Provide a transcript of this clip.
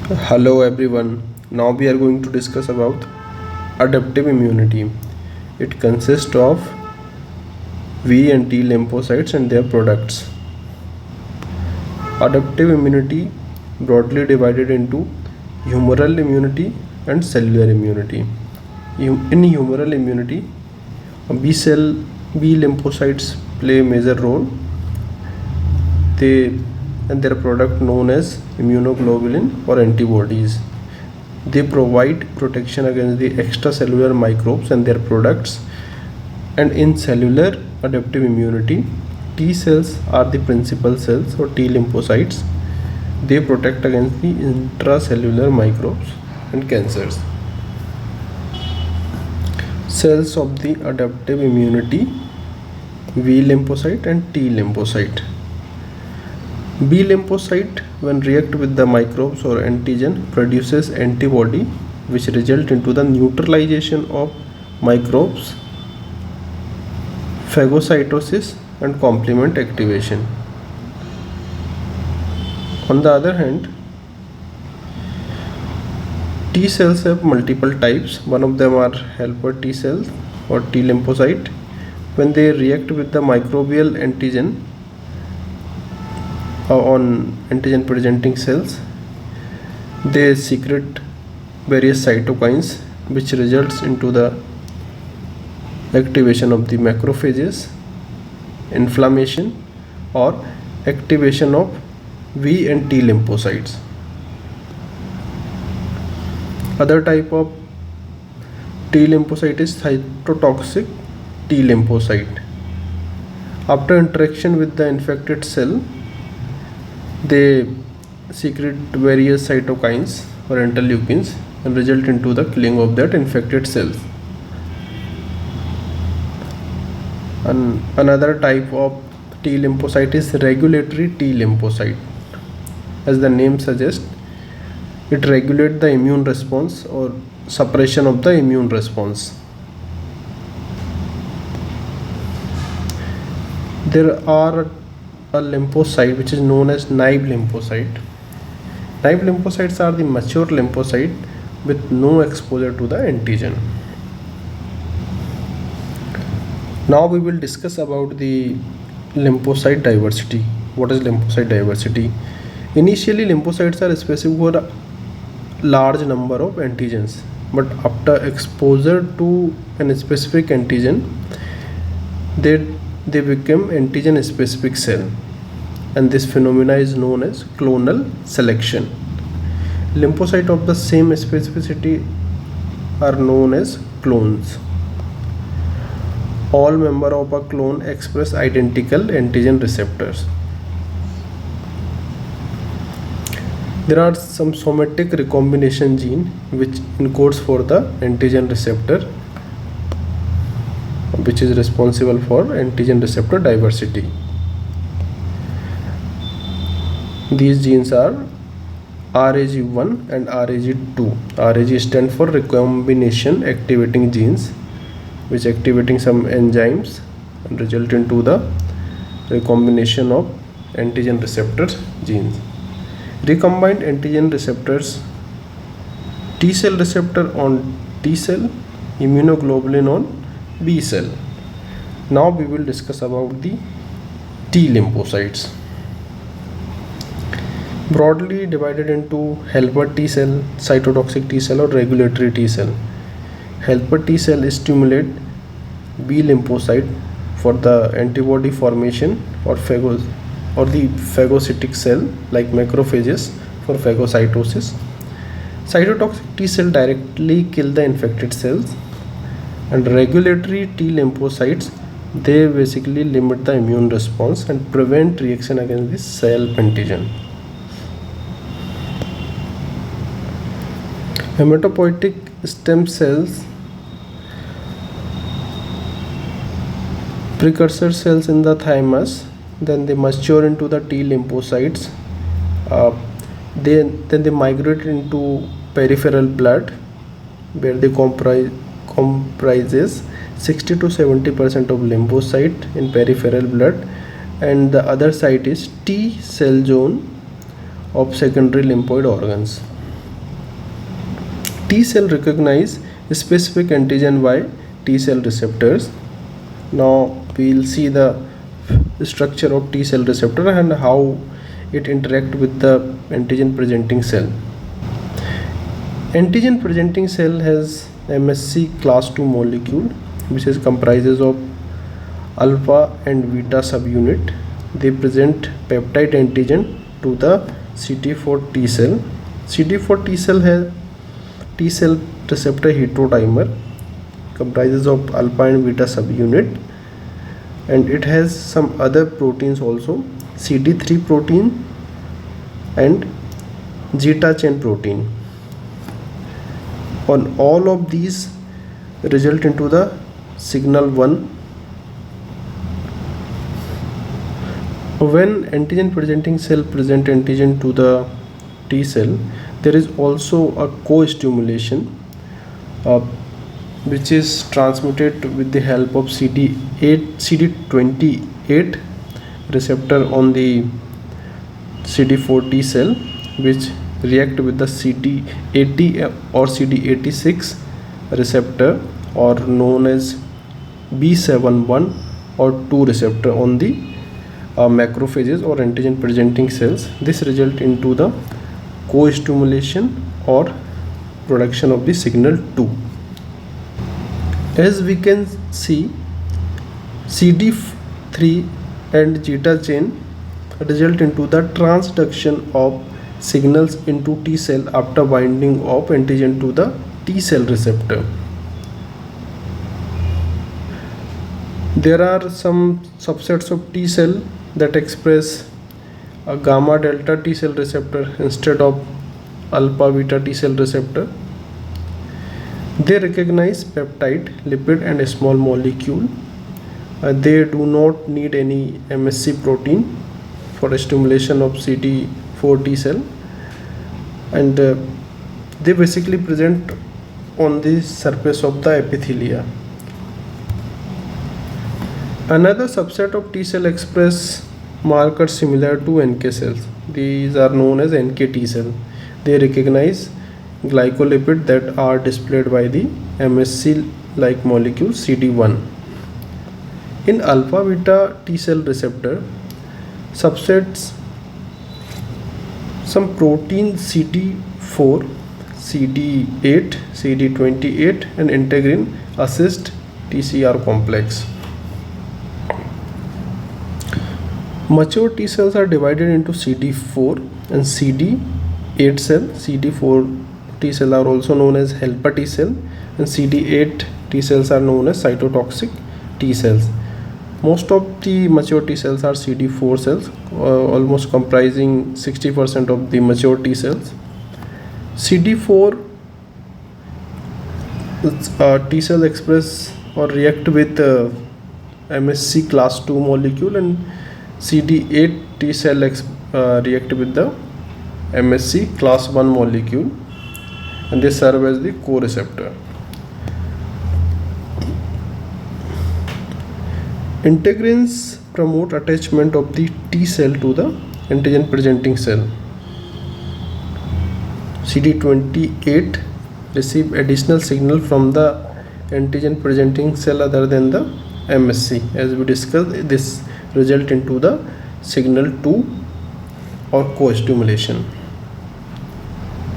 Hello everyone. Now we are going to discuss about adaptive immunity. It consists of V and T lymphocytes and their products. Adaptive immunity broadly divided into humoral immunity and cellular immunity. In humoral immunity, B lymphocytes play a major role. They and their product known as immunoglobulin or antibodies. They provide protection against the extracellular microbes and their products. And in cellular adaptive immunity, T cells are the principal cells or T lymphocytes. They protect against the intracellular microbes and cancers. Cells of the adaptive immunity: V lymphocyte and T lymphocyte. B lymphocyte, when react with the microbes or antigen, produces antibody which result into the neutralization of microbes, phagocytosis and complement activation. On the other hand, T cells have multiple types. One of them are helper T cells or T lymphocyte. When they react with the microbial antigen on antigen presenting cells, they secrete various cytokines which results into the activation of the macrophages, inflammation or activation of V and T lymphocytes. Other type of T lymphocyte is cytotoxic T lymphocyte. After interaction with the infected cell, they secrete various cytokines or interleukins and result into the killing of that infected cells. And another type of T lymphocyte is regulatory T lymphocyte. As the name suggests, it regulates the immune response or suppression of the immune response. There are a lymphocyte which is known as naive lymphocyte. Naive lymphocytes are the mature lymphocyte with no exposure to the antigen. Now we will discuss about the lymphocyte diversity. What is lymphocyte diversity? Initially, lymphocytes are specific for a large number of antigens, but after exposure to a specific antigen, they become antigen specific cell, and this phenomena is known as clonal selection. Lymphocytes of the same specificity are known as clones. All members of a clone express identical antigen receptors. There are some somatic recombination gene which encodes for the antigen receptor, which is responsible for antigen receptor diversity. These genes are RAG1 and RAG2. RAG stands for recombination activating genes, which activating some enzymes and result into the recombination of antigen receptor genes. Recombined antigen receptors: T cell receptor on T cell, immunoglobulin on B cell. Now we will discuss about the T lymphocytes. Broadly divided into helper T cell, cytotoxic T cell or regulatory T cell. Helper T cell stimulate B lymphocyte for the antibody formation or the phagocytic cell like macrophages for phagocytosis. Cytotoxic T cell directly kill the infected cells, and regulatory T lymphocytes, they basically limit the immune response and prevent reaction against the cell antigen. Hematopoietic stem cells, precursor cells in the thymus, then they mature into the T lymphocytes. Then they migrate into peripheral blood, where they comprises 60 to 70% of lymphocyte in peripheral blood, and the other site is T cell zone of secondary lymphoid organs. T cell recognize specific antigen by T cell receptors. Now we'll see the structure of T cell receptor and how it interact with the antigen presenting cell. Antigen presenting cell has MSC class 2 molecule which is comprises of alpha and beta subunit. They present peptide antigen to the CD4 T cell. CD4 T cell has T cell receptor heterodimer comprises of alpha and beta subunit, and it has some other proteins also, CD3 protein and zeta chain protein. On all of these result into the signal 1. When antigen presenting cell present antigen to the T cell, there is also a co-stimulation which is transmitted with the help of CD28 receptor on the CD4 T cell, which react with the CD80 or CD86 receptor, or known as B71 or 2 receptor on the macrophages or antigen presenting cells. This result into the co-stimulation or production of the signal 2. As we can see, CD3 and zeta chain result into the transduction of signals into T cell after binding of antigen to the T cell receptor. There are some subsets of T cell that express a gamma delta T cell receptor instead of alpha beta T cell receptor. They recognize peptide, lipid and small molecule. They do not need any MSC protein for stimulation of CD4 T cell, and they basically present on the surface of the epithelia. Another subset of T cell express markers similar to NK cells. These are known as NK T cell. They recognize glycolipid that are displayed by the MSC like molecule CD1. In alpha beta T cell receptor subsets, some protein CD4, CD8, CD28 and integrin assist TCR complex. Mature T cells are divided into CD4 and CD8 cell. CD4 T cells are also known as helper T cell, and CD8 T cells are known as cytotoxic T cells. Most of the mature T cells are CD4 cells, almost comprising 60% of the mature T cells. CD4 T cell express or react with MSC class 2 molecule, and CD8 T cell react with the MSC class 1 molecule, and they serve as the co-receptor. Integrins promote attachment of the T cell to the antigen presenting cell. CD28 receive additional signal from the antigen presenting cell other than the MSC. As we discussed, this result into the signal 2 or co-stimulation.